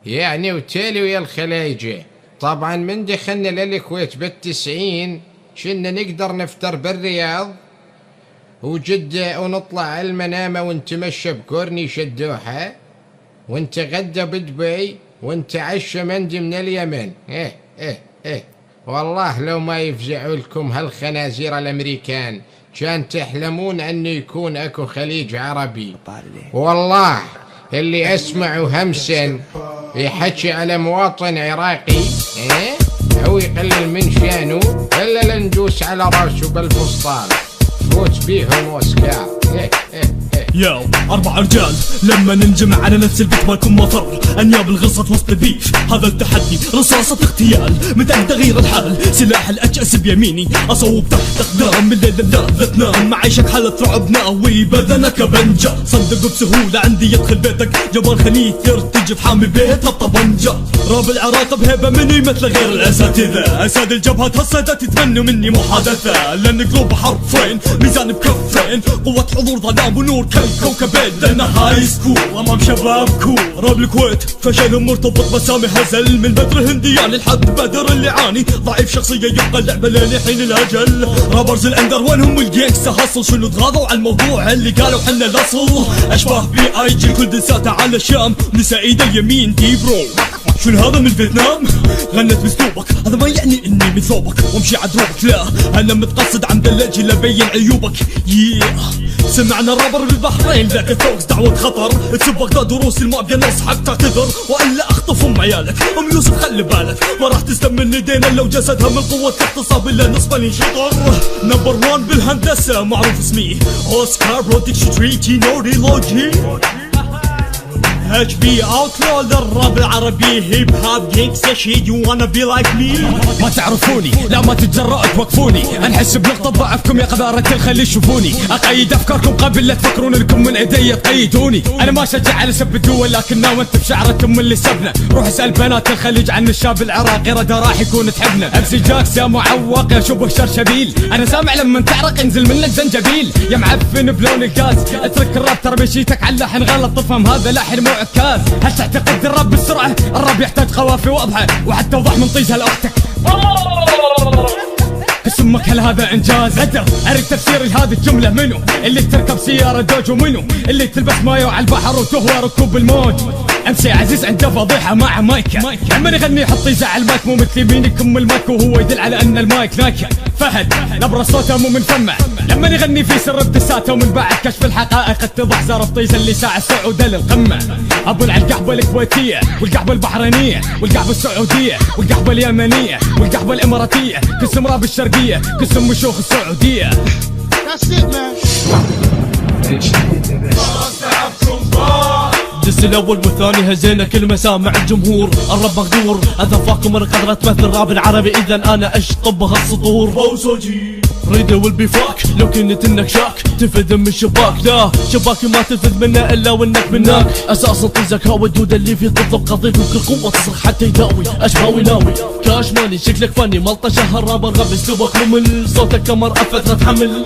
يعني وتالي ويا الخلايجة. طبعا من دخلنا للكويت بال90 شنا نقدر نفطر بالرياض وجدة ونطلع على المنامة ونتمشى بكورنيش الدوحة ونتغدى بدبي ونتعشى مندي من اليمن. والله لو ما يفزعوا لكم هالخنازير الامريكان كان تحلمون انه يكون اكو خليج عربي. والله اللي اسمعه همسا يحكي على مواطن عراقي او يقلل من شانه الا لندوس على راسه بالفسطال فوت بيهم اوسكار. ياو 4 رجال لما ننجمع على نفس البيت مالكم مفر انياب الغصة وسط البيف. هذا التحدي رصاصة اغتيال من أجل تغيير الحال. سلاح الأجأس بيميني أصوب تحت أقدام من ليل لا تنام. معيشك حالة رعب ناوي بدنك بنجا. صدق بسهولة عندي يدخل بيتك جبار خنيث يرتجف حامي بيتها الطبنجة. راب العراق بهيبة مني مثل غير الأساتذة. أساد الجبهات هالصيدات يتمنوا مني محادثة لأن قلوب حرفين ميزان بكفين. قوة حضور ظلام ونور كوكبين لأن هاي سكول أمام شباب كول. راب الكويت فشلهم مرتبط بسامي هزل من بدر هنديان لحد بدر اللي عاني ضعيف شخصية يبقى اللعبة لين حين الأجل. رابرز الأندر وينهم الجيكسا هصل شنو تغاضوا على الموضوع اللي قالوا حنا الأصل. أشباه بي آي جي كل دساته على الشام نسا إيد اليمين دي برو. شنو هذا من فيتنام؟ غنت باسلوبك هذا ما يعني اني من ثوبك وامشي عدروبك. لا انا متقصد عم دلجي لبين عيوبك. سمعنا رابر بالبحرين ذاك الفوكس دعوة خطر. تسبك ذا دروس المافيا نصحك تعتذر والا اخطف ام عيالك. ام يوسف خلي بالك ما راح تسلم من ايدينا لو جسدها من قوة اغتصاب الا نصفا ينشطر. نمبر 1 بالهندسة معروف اسمي اوسكار برودكشن تريتي نوري لوجي. HB outlaw للراب العربي هيب هاب جينكس شيء you wanna be like me. ما تعرفوني لا ما تتجرأوا توقفوني. انحس بنقطة ضعفكم يا قذارة الخلي يشوفوني. اقيد افكاركم قبل لا تفكرون انكم من ايدي تقيدوني. انا ما اشجع على سب الدول لكن ناومت بشعرة ام اللي سبنا. روح اسأل بنات الخليج عن الشاب العراقي ردا راح يكون تحبنا. امسي جاكس يا معوق يا شبه شرشبيل. انا سامع لما تعرق انزل منك زنجبيل. يا معفن بلون الكاز اترك الراب ترى بشيتك على اللحن غلط تفهم هذا لحن مو عكاز. هل تعتقد الراب بالسرعة؟ الراب يحتاج قوافي واضحة وحتى وضح من طيزها لاختك. اسمك هل هذا انجاز؟ قدر اريد تفسير لهذه الجملة. منو اللي تركب سيارة دوج ومنو اللي تلبس مايو على البحر وتهوى ركوب الموج؟ امسي عزيز عنده فضيحة مع مايكا لما يغني يحط يزعل المايك مو مثل يمين يكم المايك وهو يدل على ان المايك نايكا. فهد نبرة صوته مو منفمع لما يغني في سر ابتساته ومن بعد كشف الحقائق اتضح زرف طيز اللي ساعة السعودة للقمة. ابو القحبة الكويتية والقحبة البحرينية والقحبة السعودية والقحبة اليمنية والقحبة الاماراتية قسم راب الشرقية قسم مشوخ السعودية. الجزء الاول والثاني هزينا كل مسامع الجمهور. الرب مقدور اذفاكم من قدرة مثل الراب العربي اذا انا اشطب هالسطور. بوسوجي ريدة والبيفاك لو كنت انك شاك تنفذ من الشباك. لا شباكي ما تنفذ منه الا وانك منك. اساسا طيزك هو الدود اللي في ضد قضيته بكل قوة تصرخ حتى يداوي اشباوي ناوي. كاش ماني شكلك فني ملطة شهر رابر غب اسلوبك ممل. صوتك كمر فترة تحمل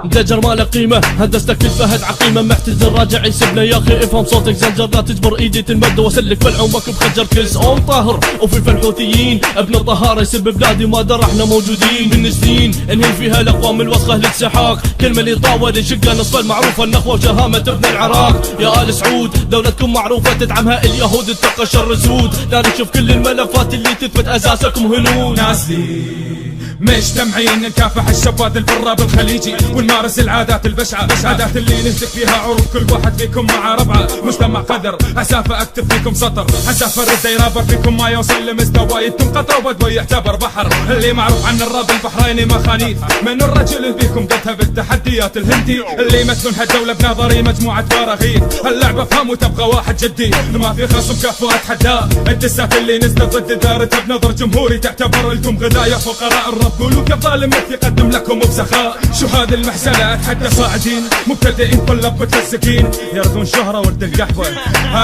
مدجر ما له قيمة. هندستك الفهد عقيمة محتزل راجع يسبنا يا اخي افهم صوتك زنجر. لا تجبر ايدي تنمد واسلك بلعومك بخجر كلز اون طاهر. وفي الحوثيين ابن طهارة يسب بلادي ما در احنا موجودين من سنين انهي فيها الاقوام الوسخة للسحاق. كلمة اللي طاول يشقها نصف المعروفة النخوة وشهامة ابن العراق. يا آل سعود دولتكم معروفة تدعمها اليهود اتقى شر سود. لا نشوف كل الملفات اللي تثبت اساسكم هنود. ناسي مجتمعين نكافح الشباب البراب الخليجي ونمارس العادات البشعة. عادات اللي نهتك فيها عروض كل واحد فيكم مع ربعه. مجتمع قدر اسافة اكتب فيكم سطر اسافة رد يرابر فيكم ما يوصل لمستوى يتم قطرة وبدوي يعتبر بحر. اللي معروف عن الراب البحريني ما خانيت من الرجل اللي فيكم قدها بالتحديات الهندي اللي يمثلون هالدولة بنظري مجموعة فراغير. اللعبة فهم وتبغى واحد جدي ما في خصم كفو اتحداه. الدسات اللي نزلت ضد دارتها بنظر جمهوري تعتبر لكم غذايا فقراء الرب الشباب قولوا كيف ظالم مثلي يقدم لكم بسخاء. شو هذه المحزنة اتحدى صاعدين مبتدئين طلاب متلزقين يرثون شهرة ورد القحوة.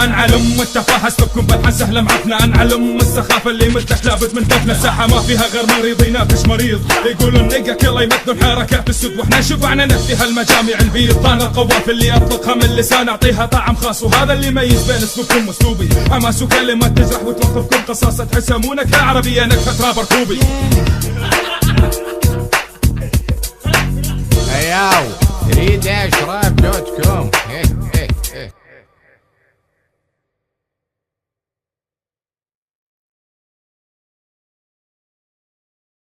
انعلم التفاهة اسببكم بلحن سهلة معفنة. انعلم السخافة اللي مدح لابد من دفنة. ساحة ما فيها غير مريض يناقش مريض. يقولون نقا كله يمثلون حركات السود واحنا شفعنا نفي هالمجامع البيض. انا القوافل اللي اطلقها من اللسان اعطيها طعم خاص وهذا اللي يميز بين اسلوبكم واسلوبي. حماس وكلمات تجرح وتوقفكم قصاصة تحسها مو نكهة عربية نكهة راب ركوبي. ياو تريد اشرب